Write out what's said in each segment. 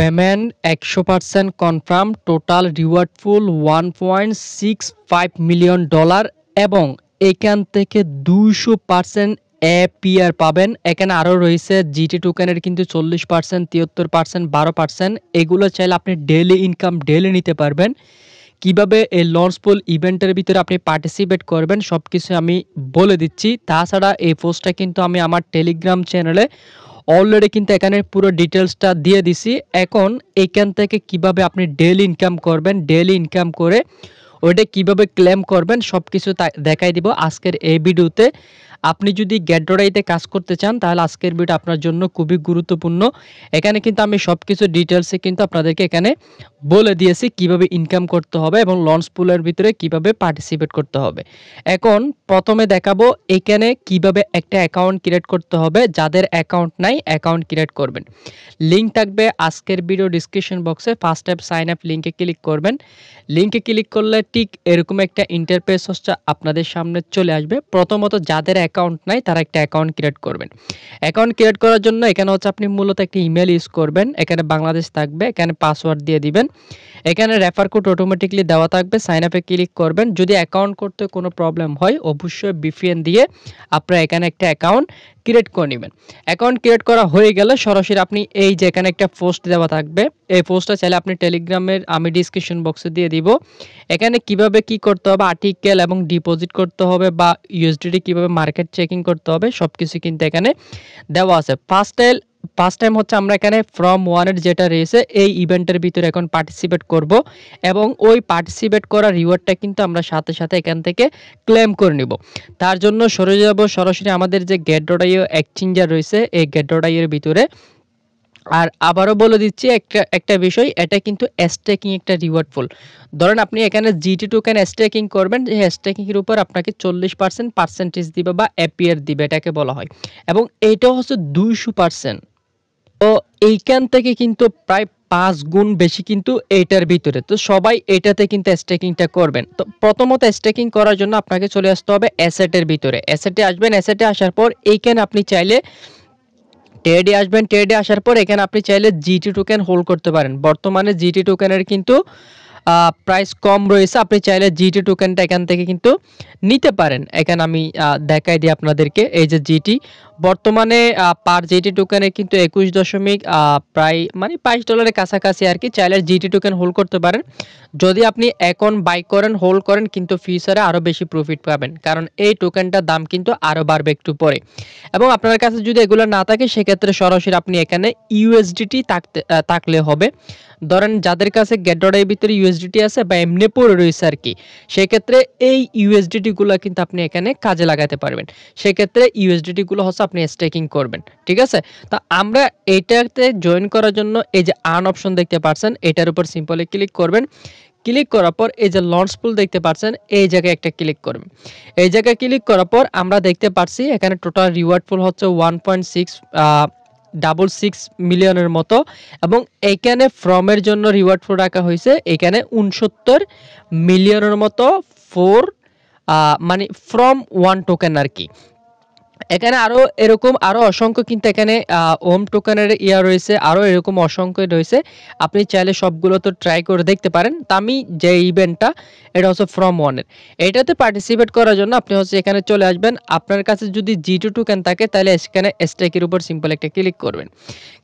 Payment 100% confirm, total reward ফুল $1.65 million এবং এখান থেকে 200% এপিআর পাবেন। এখানে আরও রয়েছে জিটি টোকেনের কিন্তু 40%, 73%, 12%। এগুলো চাইলে আপনি ডেইলি ইনকাম ডেইলি নিতে পারবেন। কিভাবে এই লঞ্চ পুল ইভেন্টের ভিতরে আপনি পার্টিসিপেট করবেন সব কিছু আমি বলে দিচ্ছি। তাছাড়া এই পোস্টটা কিন্তু আমি আমার টেলিগ্রাম চ্যানেলে অলরেডি কিন্তু এখানে পুরো ডিটেলসটা দিয়ে দিছি। এখন এখান থেকে কিভাবে আপনি ডেইলি ইনকাম করবেন, ডেইলি ইনকাম করে ওইটা কিভাবে ক্লেম করবেন সব কিছু দেখাই দিব আজকের এই ভিডিওতে। আপনি যদি গেটডরাইতে কাজ করতে চান তাহলে আজকের ভিডিও আপনার জন্য খুবই গুরুত্বপূর্ণ। এখানে কিন্তু আমি সব কিছু ডিটেলসে কিন্তু আপনাদেরকে এখানে বলে দিয়েছি কিভাবে ইনকাম করতে হবে এবং লঞ্চ পুলের ভিতরে কিভাবে পার্টিসিপেট করতে হবে। এখন প্রথমে দেখাবো এখানে কিভাবে একটা অ্যাকাউন্ট ক্রিয়েট করতে হবে। যাদের অ্যাকাউন্ট নাই অ্যাকাউন্ট ক্রিয়েট করবেন। লিঙ্ক থাকবে আজকের ভিডিও ডিসক্রিপশন বক্সে। ফার্স্ট স্টেপ সাইন আপ লিঙ্কে ক্লিক করবেন। লিঙ্কে ক্লিক করলে ঠিক এরকম একটা ইন্টারফেস আপনাদের সামনে চলে আসবে। প্রথমত যাদের অ্যাকাউন্ট নাই তারা একটা অ্যাকাউন্ট ক্রিয়েট করবেন। অ্যাকাউন্ট ক্রিয়েট করার জন্য এখানে আপনি মূলত একটা ইমেল ইউজ করবেন। এখানে বাংলাদেশ থাকবে, এখানে পাসওয়ার্ড দিয়ে দিবেন। এখানে রেফার কোড অটোমেটিকলি দেওয়া থাকবে। সাইন আপে ক্লিক করবেন। যদি অ্যাকাউন্ট করতে কোনো প্রবলেম হয় অবশ্যই ভিপিএন দিয়ে আপনারা এখানে একটা অ্যাকাউন্ট ক্রিয়েট করে নেবেন। অ্যাকাউন্ট ক্রিয়েট করা হয়ে গেলে সরাসরি আপনি এই যে এখানে একটা পোস্ট দেওয়া থাকবে, এই পোস্টটা চাইলে আপনি টেলিগ্রামের আমি ডিসক্রিপশন বক্সে দিয়ে দিব। এখানে কিভাবে কি করতে হবে, আর্টিকেল এবং ডিপোজিট করতে হবে বা ইউএসডিটি কিভাবে মার্কেট চেকিং করতে হবে সব কিছু কিন্তু এখানে দেওয়া আছে। ফার্স্ট টাইম আমরা এখানে ফ্রম ওয়ানের যেটা রয়েছে এই ইভেন্টের ভিতরে এখন পার্টিসিপেট করব এবং ওই পার্টিসিপেট করা রিওয়ার্ডটা কিন্তু আমরা সাথে সাথে এখান থেকে ক্লেম করে নিব। তার জন্য সরে যাব সরাসরি আমাদের যে গেট.io এক্সচেঞ্জার রয়েছে এই গেট.io এর ভিতরে। আর আবারও বলে দিচ্ছি একটা বিষয়, এটা কিন্তু স্টেকিং একটা রিওয়ার্ড ফুল। ধরেন আপনি এখানে জিটি টোকেন স্টেকিং করবেন, এই স্টেকিংয়ের উপর আপনাকে 40% পার্সেন্টেজ দিবে বা এপিআর দিবে এটাকে বলা হয়, এবং এইটাও 200%। তো এইখান থেকে কিন্তু প্রায় 5 গুণ বেশি কিন্তু এইটার ভিতরে। তো সবাই এটাতে কিন্তু স্টেকিংটা করবেন। তো প্রথমত স্টেকিং করার জন্য আপনাকে চলে আসতে হবে অ্যাসেটের ভিতরে। অ্যাসেটে আসবেন, অ্যাসেটে আসার পর এইখানে আপনি চাইলে ট্রেডে আসবেন। ট্রেডে আসার পর এখানে আপনি চাইলে জিটি টোকেন হোল্ড করতে পারেন। বর্তমানে জিটি টোকেনের কিন্তু প্রাইস কম রয়েছে। আপনি চাইলে জিটি টোকেনটা এখান থেকে কিন্তু নিতে পারেন। এখানে আমি দেখাই দিই আপনাদেরকে। এই যে জিটি বর্তমানে পার জিটি টোকেনে কিন্তু 21 প্রায় মানে $22 কাছাকাছি আর কি। চাইলে জিটি টোকেন হোল্ড করতে পারেন। যদি আপনি এখন বাই করেন, হোল্ড করেন, কিন্তু ফিউচারে আরও বেশি প্রফিট পাবেন, কারণ এই টোকেনটার দাম কিন্তু আরও বাড়বে একটু পরে। এবং আপনার কাছে যদি এগুলো না থাকে সেক্ষেত্রে সরাসরি আপনি এখানে ইউএসডিটি থাকলে হবে। ধরেন যাদের কাছে গেট.io ভিতরে ইউএসডিটি আছে বা এমনি পড়ে রয়েছে আর কি, সেক্ষেত্রে এই ইউএসডিটিগুলো কিন্তু আপনি এখানে কাজে লাগাতে পারবেন। সেক্ষেত্রে ইউএসডিটিগুলো আপনি স্টেকিং করবেন। ঠিক আছে? তো আমরা এইটাতে জয়েন করার জন্য এই যে আর্ন অপশন দেখতে পাচ্ছেন, এটার উপর সিম্পলি ক্লিক করবেন। ক্লিক করার পর এই যে লঞ্চ পুল দেখতে পাচ্ছেন, এই জায়গায় একটা ক্লিক করবেন। এই জায়গায় ক্লিক করার পর আমরা দেখতে পাচ্ছি এখানে টোটাল রিওয়ার্ড পুল 1.66 মিলিয়নের মতো, এবং এইখানে ফ্রমের জন্য রিওয়ার্ড পুল রাখা হয়েছে এখানে 69 মিলিয়নের মতো মানে ফ্রম ওয়ান টোকেন আর কি। এখানে আরো অসংখ্য কিন্তু এখানে ওম টোকেনের রয়েছে, আরো এরকম অসংখ্য রয়েছে। আপনি চাইলে সবগুলো তো ট্রাই করে দেখতে পারেন। তা আমি যে ইভেন্টটা এটা ফ্রম ওয়ানের, এটাতে পার্টিসিপেট করার জন্য আপনি এখানে চলে আসবেন। আপনার কাছে যদি জিটি টোকেন থাকে তাহলে এখানে স্টেকের উপর সিম্পল একটা ক্লিক করবেন।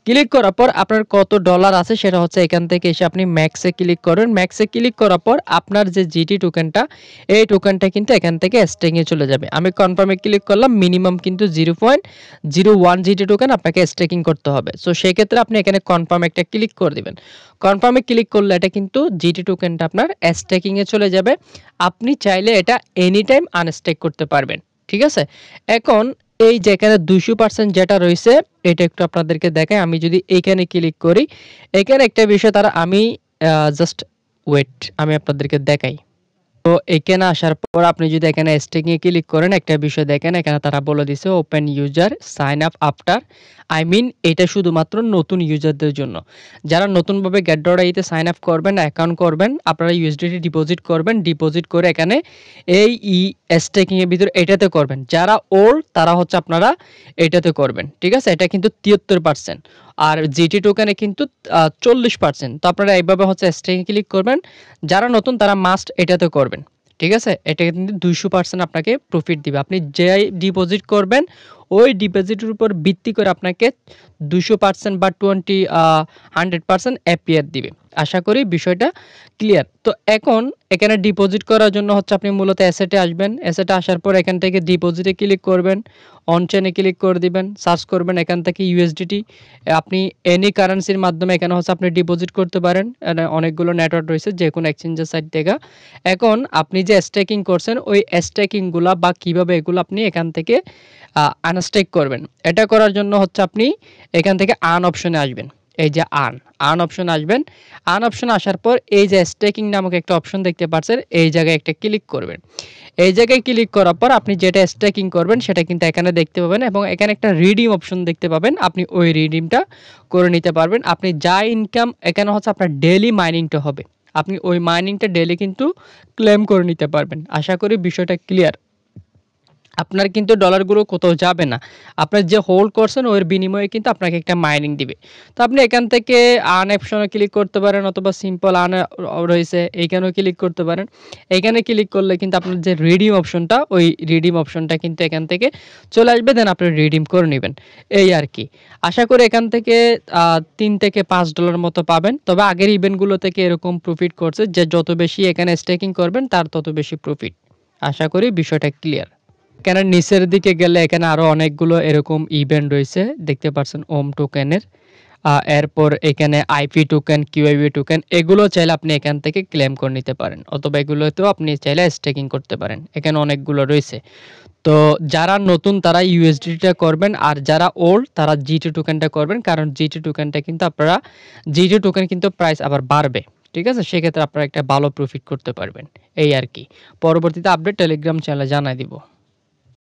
ক্লিক করার পর আপনার কত ডলার আছে সেটা এখান থেকে এসে আপনি ম্যাক্সে ক্লিক করবেন। ম্যাক্সে ক্লিক করার পর আপনার যে জিটি টোকেনটা, এই টোকেনটা কিন্তু এখান থেকে স্টেকিংয়ে চলে যাবে। আমি কনফার্মে ক্লিক করলাম। মিনিমাম কিন্তু 0.01 জিটি টোকেন আপনাকে স্টেকিং করতে হবে। সো সেই ক্ষেত্রে আপনি এখানে কনফার্ম একটা ক্লিক করে দিবেন। কনফার্মে ক্লিক করলে এটা কিন্তু জিটি টোকেনটা আপনার স্টেকিংয়ে চলে যাবে। আপনি চাইলে এটা এনি টাইম আনস্টেক করতে পারবেন। ঠিক আছে? এখন এই যেখানে 200% যেটা রয়েছে এটা একটু আপনাদেরকে দেখাই। আমি যদি এইখানে ক্লিক করি, এখানে একটা বিষয় আমি জাস্ট ওয়েট, আমি আপনাদেরকে দেখাই। তো এখানে আসার পর আপনি যদি এখানে স্টেকিং এ ক্লিক করেন, একটা বিষয় দেখেন এখানে তারা বলে দিছে open user sign up after. এটা শুধুমাত্র নতুন ইউজারদের জন্য। যারা নতুনভাবে গেট.io তে সাইন আপ করবেন, অ্যাকাউন্ট করবেন, আপনারা ইউএসডিটি ডিপোজিট করবেন। ডিপোজিট করে এখানে এই স্টেকিং এর ভিতরে এটাতে করবেন। যারা ওল্ড তারা আপনারা এটাতে করবেন। ঠিক আছে? এটা কিন্তু 73%। আর জিটি টোকেনে কিন্তু 40%। তো আপনারা এইভাবে হচ্ছে স্টেকিং ক্লিক করবেন। যারা নতুন তারা মাস্ট এটাতে করবেন। ঠিক আছে? এটা কিন্তু 200% আপনাকে প্রফিট দিবে। আপনি যেই ডিপোজিট করবেন ওই ডিপোজিটের উপর ভিত্তি করে আপনাকে 200% বা 100% এপিআর দিবে। আশা করি বিষয়টা ক্লিয়ার। তো এখন এখানে ডিপোজিট করার জন্য হচ্ছে আপনি মূলত অ্যাসেটে আসবেন। অ্যাসেটে আসার পর এখান থেকে ডিপোজিটে ক্লিক করবেন, অন চেইনে ক্লিক করে দিবেন, সার্চ করবেন এখান থেকে ইউএসডিটি। আপনি এনি কারেন্সির মাধ্যমে এখানে হচ্ছে আপনি ডিপোজিট করতে পারেন। অনেকগুলো নেটওয়ার্ক রয়েছে যেকোনো এক্সচেঞ্জের সাইট থেকে। এখন আপনি যে স্টেকিং করছেন ওই স্টেকিংগুলা বা কিভাবে এগুলো আপনি এখান থেকে আনস্টেক করবেন। এটা করার জন্য হচ্ছে আপনি এখান থেকে আর্ন অপশনে আসবেন। এই যে আর্ন অপশন আসবেন। আর্ন অপশন আসার পর এই যে স্টেকিং নামক একটা অপশন দেখতে পাচ্ছেন, এই জায়গায় একটা ক্লিক করবেন। এই জায়গায় ক্লিক করার পর আপনি যেটা স্টেকিং করবেন সেটা কিন্তু এখানে দেখতে পাবেন এবং এখানে একটা রিডিম অপশন দেখতে পাবেন। আপনি ওই রিডিমটা করে নিতে পারবেন। আপনি যা ইনকাম এখানে হচ্ছে আপনার ডেইলি মাইনিংটা হবে। আপনি ওই মাইনিংটা ডেইলি কিন্তু ক্লেম করে নিতে পারবেন। আশা করি বিষয়টা ক্লিয়ার। আপনার কিন্তু ডলারগুলো কোথাও যাবে না। আপনার যে হোল্ড করছেন ওর বিনিময়ে কিন্তু আপনাকে একটা মাইনিং দিবে। তো আপনি এখান থেকে আর্ন অপশনে ক্লিক করতে পারেন অথবা সিম্পল আর্ন রয়েছে এইখানেও ক্লিক করতে পারেন। এইখানে ক্লিক করলে কিন্তু আপনার যে রিডিম অপশনটা ওই রিডিম অপশনটা কিন্তু এখান থেকে চলে আসবে, দেন আপনি রিডিম করে নেবেন। এই আর কি। আশা করি এখান থেকে 3 থেকে $5 মতো পাবেন। তবে আগের ইভেন্টগুলো থেকে এরকম প্রফিট করছে যে যত বেশি এখানে স্টেকিং করবেন তার তত বেশি প্রফিট। আশা করি বিষয়টা ক্লিয়ার। এখানে নিচের দিকে গেলে এখানে আরো অনেকগুলো এরকম ইভেন্ট রয়েছে দেখতে পাচ্ছেন ওম টোকেনের। এরপর এখানে আইপি টোকেন, কিউআইবি টোকেন এগুলো চাইলে আপনি এখান থেকে ক্লেম করে নিতে পারেন অথবা এগুলোতেও আপনি চাইলে স্টেকিং করতে পারেন। এখানে অনেকগুলো রয়েছে। তো যারা নতুন তারা ইউএসডিটা করবেন আর যারা ওল্ড তারা জিটি টোকেনটা করবেন, কারণ জিটি টোকেনটা কিন্তু আপনারা জিটি টোকেন কিন্তু প্রাইস আবার বাড়বে। ঠিক আছে? সেক্ষেত্রে আপনারা একটা ভালো প্রফিট করতে পারবেন। এই আর কি। পরবর্তীতে আপডেট টেলিগ্রাম চ্যানেলে জানাই দিব।